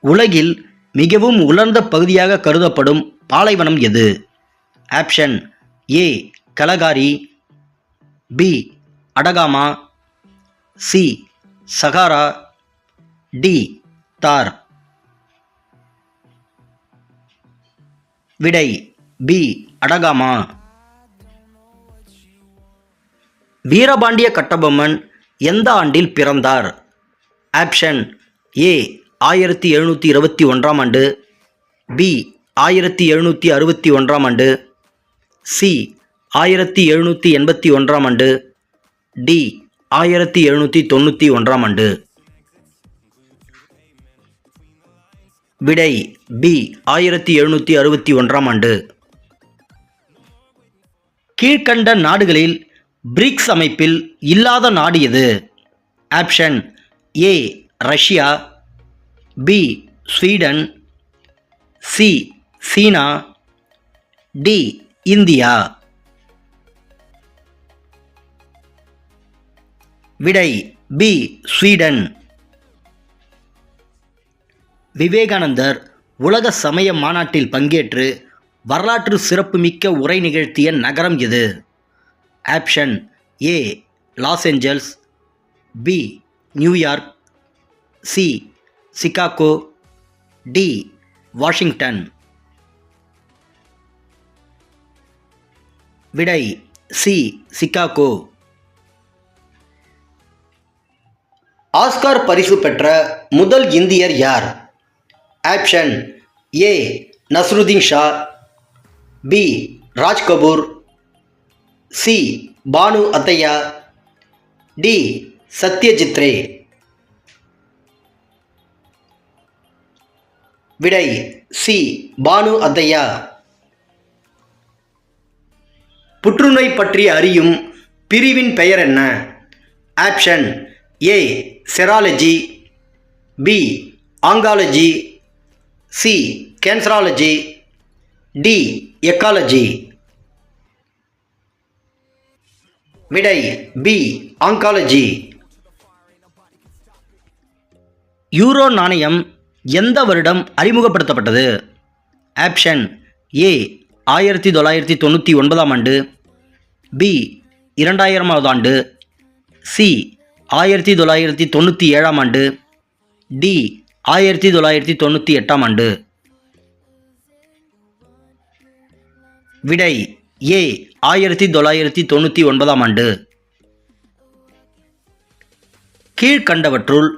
உலகில் மிகவும் உலர்ந்த பகுதியாக கருதப்படும் பாலைவனம் எது? Option A Kalahari, B Atacama, C Sahara, D Thar. விடை பி அடகாமா. வீரபாண்டிய கட்டபொம்மன் எந்த ஆண்டில் பிறந்தார்? ஆப்ஷன் ஏ 1721ஆம் ஆண்டு, பி 1761ஆம் ஆண்டு, சி 1781ஆம் ஆண்டு, டி 1791ஆம் ஆண்டு. விடை பி 1761ஆம் ஆண்டு. கீழ்க்கண்ட நாடுகளில் பிரிக்ஸ் அமைப்பில் இல்லாத நாடு எது? Option A Russia, B Sweden, C China, D India. விடை பி ஸ்வீடன். விவேகானந்தர் உலக சமய மாநாட்டில் பங்கேற்று வரலாற்று சிறப்புமிக்க உரை நிகழ்த்திய நகரம் எது? Option A Los Angeles, B New York, C Chicago, D Washington. விடை சி சிகாகோ. ஆஸ்கார் பரிசு பெற்ற முதல் இந்தியர் யார்? Option A Naseeruddin Shah, B Raj Kapoor, C Bhanu Athaiya, D Satyajit ரே. விடை சி பானு அத்தையா. புற்றுநோய் பற்றி அறியும் பிரிவின் பெயர் என்ன? Option A serology, B oncology, C cancerology, D ecology. விடை பி ஆங்காலஜி. யூரோ நாணயம் எந்த வருடம் அறிமுகப்படுத்தப்பட்டது? ஆப்ஷன் ஏ 1999ஆம் ஆண்டு, பி 2000ஆம் ஆண்டு, சி 1997ஆம் ஆண்டு, டி 1998ஆம் ஆண்டு. விடை ஏ 1999ஆம் ஆண்டு. கீழ்கண்டவற்றுள்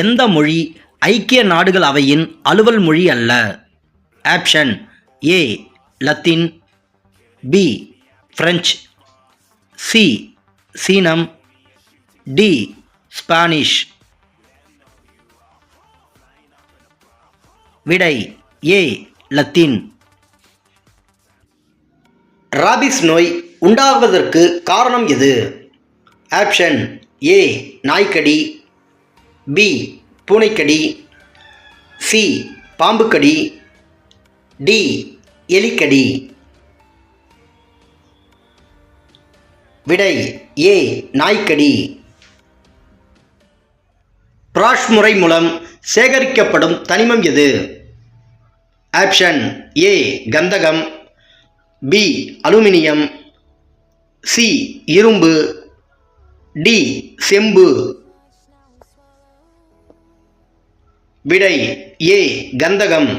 எந்த மொழி ஐக்கிய நாடுகள் அவையின் அலுவல் மொழி அல்ல? Option A Latin, B French, C சீனம், டி ஸ்பானிஷ். விடை ஏ லத்தீன். ராபிஸ் நோய் உண்டாவதற்கு காரணம் எது? ஆப்ஷன் ஏ நாய்க்கடி, பி பூனைக்கடி, சி பாம்புக்கடி, டி எலிக்கடி. விடை ஏ நாய்க்கடி. பிராஷ் முறை மூலம் சேகரிக்கப்படும் தனிமம் எது? ஆப்ஷன் ஏ கந்தகம், பி அலுமினியம், சி இரும்பு, டி செம்பு. விடை ஏ கந்தகம்.